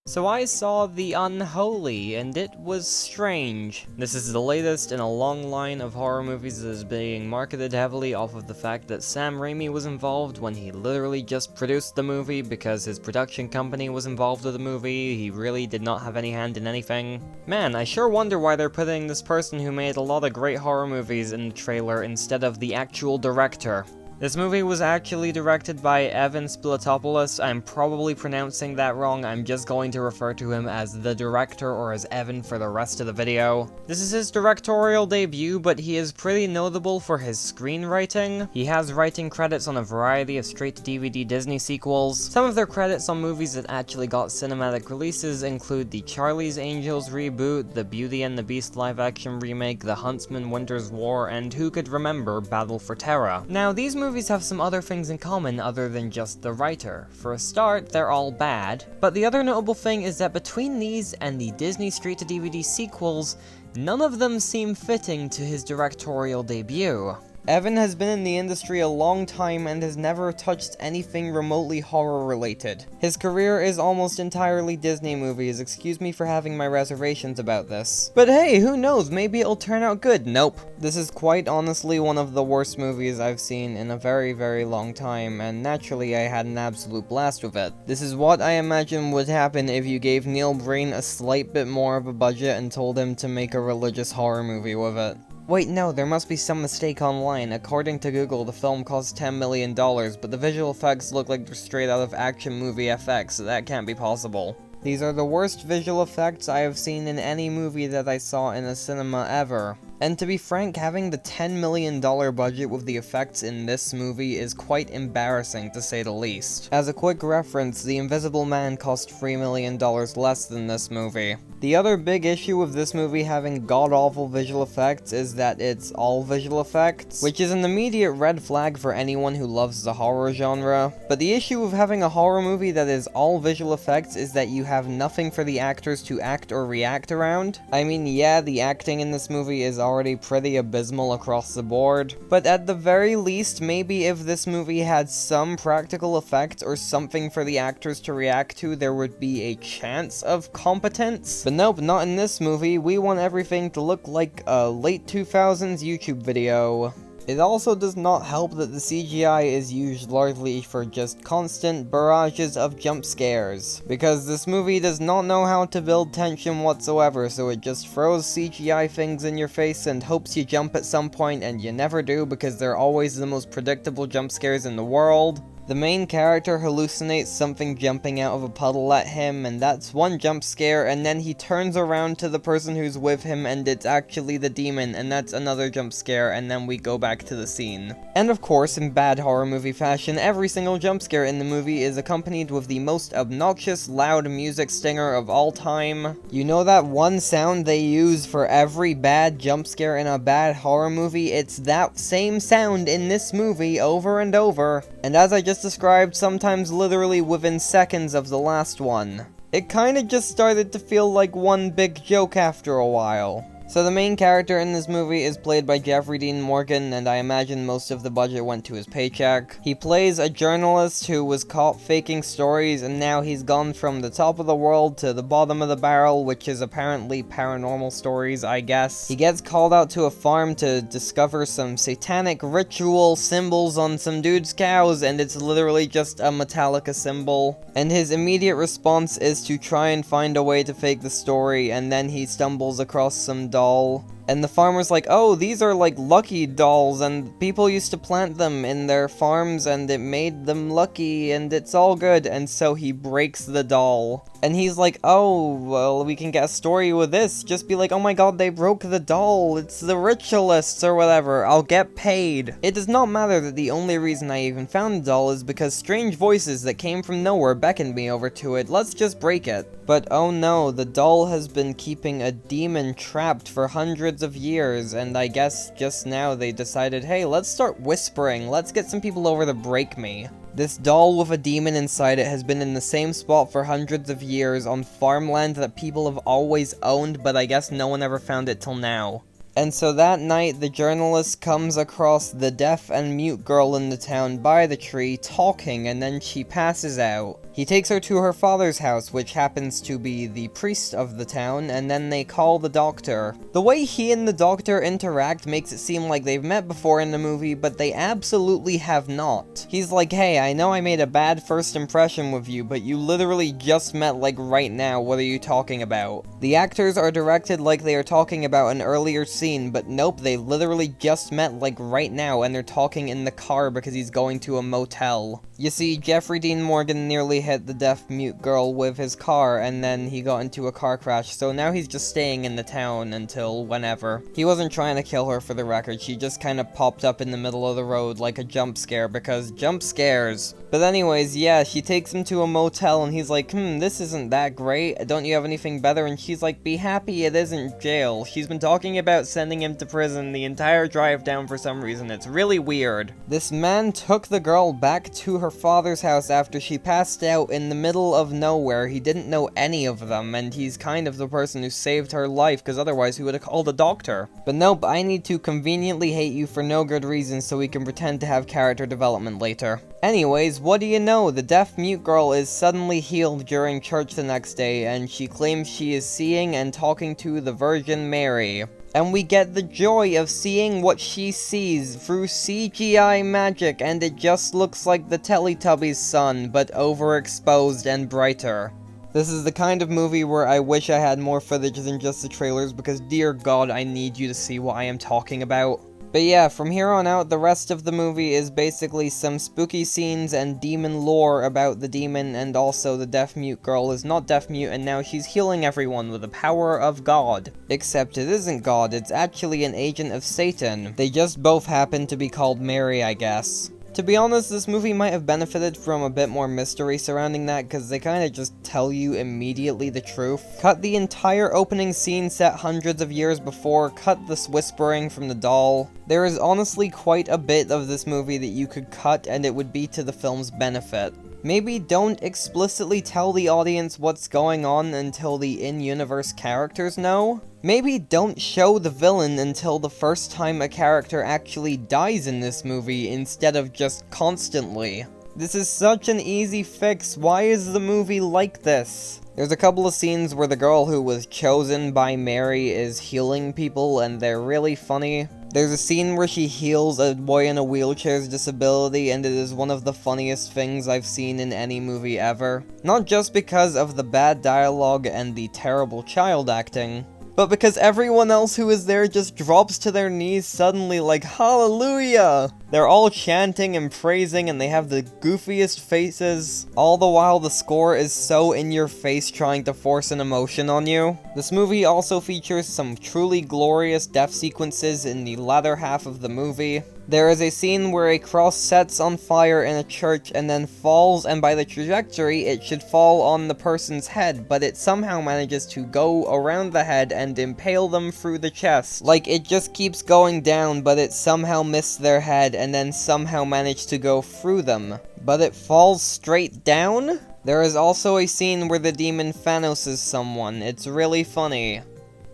So I saw the Unholy, and it was strange. This is the latest in a long line of horror movies that is being marketed heavily off of the fact that Sam Raimi was involved when he literally just produced the movie because his production company was involved with the movie. He really did not have any hand in anything. Man, I sure wonder why they're putting this person who made a lot of great horror movies in the trailer instead of the actual director. This movie was actually directed by Evan Spilatopoulos. I'm probably pronouncing that wrong. I'm just going to refer to him as the director or as Evan for the rest of the video. This is his directorial debut, but he is pretty notable for his screenwriting. He has writing credits on a variety of straight-to-DVD Disney sequels. Some of their credits on movies that actually got cinematic releases include the Charlie's Angels reboot, the Beauty and the Beast live-action remake, The Huntsman Winter's War, and who could remember Battle for Terra. Now, these movies have some other things in common other than just the writer. For a start, they're all bad, but the other notable thing is that between these and the Disney straight-to-DVD sequels, none of them seem fitting to his directorial debut. Evan has been in the industry a long time and has never touched anything remotely horror-related. His career is almost entirely Disney movies, excuse me for having my reservations about this. But hey, who knows, maybe it'll turn out good. Nope. This is quite honestly one of the worst movies I've seen in a very, very long time, and naturally I had an absolute blast with it. This is what I imagine would happen if you gave Neil Breen a slight bit more of a budget and told him to make a religious horror movie with it. Wait, no, there must be some mistake online. According to Google, the film cost $10 million, but the visual effects look like they're straight out of Action Movie FX, so that can't be possible. These are the worst visual effects I have seen in any movie that I saw in a cinema ever. And to be frank, having the $10 million budget with the effects in this movie is quite embarrassing to say the least. As a quick reference, The Invisible Man cost $3 million less than this movie. The other big issue with this movie having god-awful visual effects is that it's all visual effects, which is an immediate red flag for anyone who loves the horror genre. But the issue of having a horror movie that is all visual effects is that you have nothing for the actors to act or react around. I mean, yeah, the acting in this movie is already pretty abysmal across the board, but at the very least, maybe if this movie had some practical effects or something for the actors to react to, there would be a chance of competence. But nope, not in this movie. We want everything to look like a late 2000s YouTube video. It also does not help that the CGI is used largely for just constant barrages of jump scares, because this movie does not know how to build tension whatsoever, so it just throws CGI things in your face and hopes you jump at some point, and you never do because they're always the most predictable jump scares in the world. The main character hallucinates something jumping out of a puddle at him, and that's one jump scare, and then he turns around to the person who's with him and it's actually the demon, and that's another jump scare, and then we go back to the scene. And of course, in bad horror movie fashion, every single jump scare in the movie is accompanied with the most obnoxious, loud music stinger of all time. You know that one sound they use for every bad jump scare in a bad horror movie? It's that same sound in this movie over and over. And as I just described, sometimes literally within seconds of the last one. It kinda just started to feel like one big joke after a while. So the main character in this movie is played by Jeffrey Dean Morgan, and I imagine most of the budget went to his paycheck. He plays a journalist who was caught faking stories, and now he's gone from the top of the world to the bottom of the barrel, which is apparently paranormal stories, I guess. He gets called out to a farm to discover some satanic ritual symbols on some dude's cows, and it's literally just a Metallica symbol. And his immediate response is to try and find a way to fake the story, and then he stumbles across some doll. And the farmer's like, oh, these are like lucky dolls, and people used to plant them in their farms, and it made them lucky, and it's all good. And so he breaks the doll. And he's like, oh, well, we can get a story with this. Just be like, oh my god, they broke the doll. It's the ritualists or whatever. I'll get paid. It does not matter that the only reason I even found the doll is because strange voices that came from nowhere beckoned me over to it. Let's just break it. But oh no, the doll has been keeping a demon trapped for hundreds of years, and I guess just now they decided, hey, let's start whispering. Let's get some people over to break me. This doll with a demon inside it has been in the same spot for hundreds of years on farmland that people have always owned, but I guess no one ever found it till now. And so that night, the journalist comes across the deaf and mute girl in the town by the tree talking, and then she passes out. He takes her to her father's house, which happens to be the priest of the town, and then they call the doctor. The way he and the doctor interact makes it seem like they've met before in the movie, but they absolutely have not. He's like, hey, I know I made a bad first impression with you, but you literally just met like right now, what are you talking about? The actors are directed like they are talking about an earlier scene, but nope, they literally just met like right now, and they're talking in the car because he's going to a motel. You see, Jeffrey Dean Morgan nearly hit the deaf-mute girl with his car, and then he got into a car crash, so now he's just staying in the town until whenever. He wasn't trying to kill her, for the record, she just kind of popped up in the middle of the road like a jump scare, because jump scares. But anyways, yeah, she takes him to a motel, and he's like, this isn't that great, don't you have anything better? And she's like, be happy it isn't jail. She's been talking about sending him to prison the entire drive down for some reason, it's really weird. This man took the girl back to her father's house after she passed out in the middle of nowhere. He didn't know any of them, and he's kind of the person who saved her life, because otherwise he would have called a doctor. But nope, I need to conveniently hate you for no good reason so we can pretend to have character development later. Anyways, what do you know, the deaf-mute girl is suddenly healed during church the next day, and she claims she is seeing and talking to the Virgin Mary. And we get the joy of seeing what she sees through CGI magic, and it just looks like the Teletubbies' son, but overexposed and brighter. This is the kind of movie where I wish I had more footage than just the trailers, because dear god, I need you to see what I am talking about. But yeah, from here on out, the rest of the movie is basically some spooky scenes and demon lore about the demon, and also the deaf-mute girl is not deaf-mute, and now she's healing everyone with the power of God. Except it isn't God, it's actually an agent of Satan. They just both happen to be called Mary, I guess. To be honest, this movie might have benefited from a bit more mystery surrounding that, because they kind of just tell you immediately the truth. Cut the entire opening scene set hundreds of years before, cut this whispering from the doll. There is honestly quite a bit of this movie that you could cut, and it would be to the film's benefit. Maybe don't explicitly tell the audience what's going on until the in-universe characters know. Maybe don't show the villain until the first time a character actually dies in this movie, instead of just constantly. This is such an easy fix, why is the movie like this? There's a couple of scenes where the girl who was chosen by Mary is healing people, and they're really funny. There's a scene where she heals a boy in a wheelchair's disability, and it is one of the funniest things I've seen in any movie ever. Not just because of the bad dialogue and the terrible child acting, but because everyone else who is there just drops to their knees suddenly like, hallelujah! They're all chanting and praising, and they have the goofiest faces, all the while the score is so in your face trying to force an emotion on you. This movie also features some truly glorious death sequences in the latter half of the movie. There is a scene where a cross sets on fire in a church and then falls, and by the trajectory it should fall on the person's head, but it somehow manages to go around the head and impale them through the chest. Like, it just keeps going down, but it somehow missed their head and then somehow managed to go through them. But it falls straight down? There is also a scene where the demon Thanoses someone. It's really funny.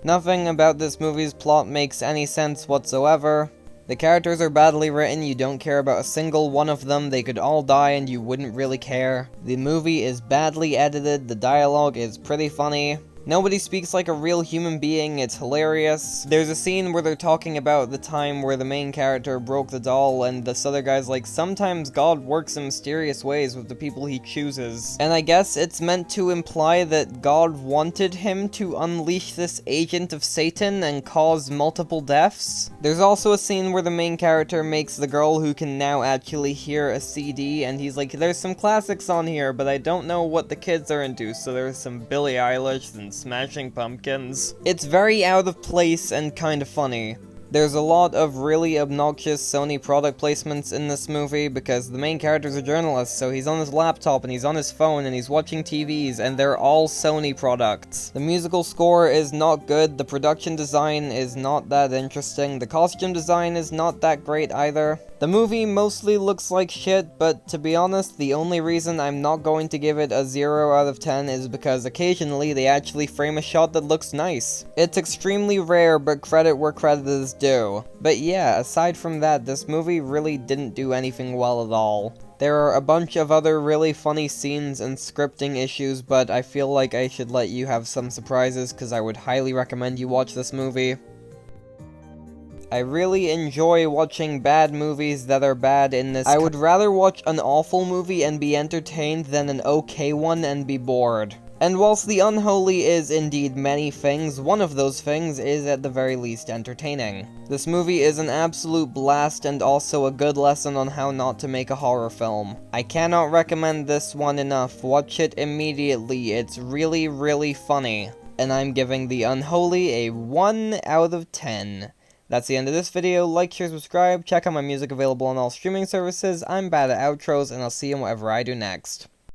Nothing about this movie's plot makes any sense whatsoever. The characters are badly written, you don't care about a single one of them, they could all die and you wouldn't really care. The movie is badly edited, the dialogue is pretty funny. Nobody speaks like a real human being, it's hilarious. There's a scene where they're talking about the time where the main character broke the doll, and this other guy's like, sometimes God works in mysterious ways with the people he chooses. And I guess it's meant to imply that God wanted him to unleash this agent of Satan and cause multiple deaths. There's also a scene where the main character makes the girl who can now actually hear a CD, and he's like, there's some classics on here, but I don't know what the kids are into, so there's some Billie Eilish and Smashing Pumpkins. It's very out of place and kind of funny. There's a lot of really obnoxious Sony product placements in this movie because the main character's a journalist, so he's on his laptop and he's on his phone and he's watching TVs, and they're all Sony products. The musical score is not good, the production design is not that interesting, the costume design is not that great either. The movie mostly looks like shit, but to be honest, the only reason I'm not going to give it a 0 out of 10 is because occasionally they actually frame a shot that looks nice. It's extremely rare, but credit where credit is due. But yeah, aside from that, this movie really didn't do anything well at all. There are a bunch of other really funny scenes and scripting issues, but I feel like I should let you have some surprises because I would highly recommend you watch this movie. I really enjoy watching bad movies that are bad in this. I would rather watch an awful movie and be entertained than an okay one and be bored. And whilst The Unholy is indeed many things, one of those things is at the very least entertaining. This movie is an absolute blast and also a good lesson on how not to make a horror film. I cannot recommend this one enough. Watch it immediately. It's really, really funny. And I'm giving The Unholy a 1 out of 10. That's the end of this video. Like, share, subscribe. Check out my music available on all streaming services. I'm bad at outros, and I'll see you in whatever I do next.